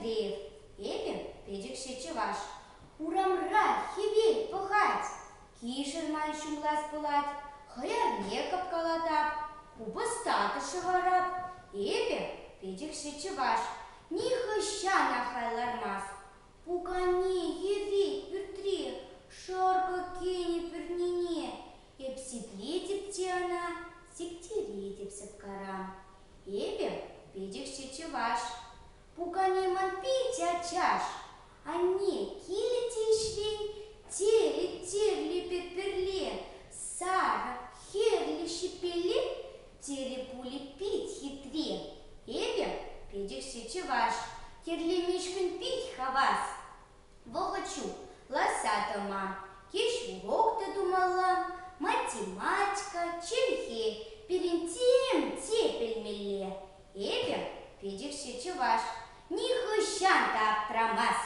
Андреев, эпе педикше чеваш. Урамра, хевель, пыхать, кишерман шумлас пылать, хаярне капкалатап, куба статышы варап, эпе педикше чеваш. Нихы щана хайлармас. Пукане, евей, пюртре, шарка кени пюрнине, эпситле дептиана, сиктере депсеткарам. Эпе педикше чеваш. Пукане ман питя чаш, а не килите швень, терли пеперле, сара, херли щепеле, пули пить хитре. Эпе педикше чеваш. Керли мишкин пить хавас. Во хочу, лосата мам, кеш урок-то думала, математика, чельхи, перентем тепель меле. Эпе педикше чеваш. Нихы щанта аптрамас.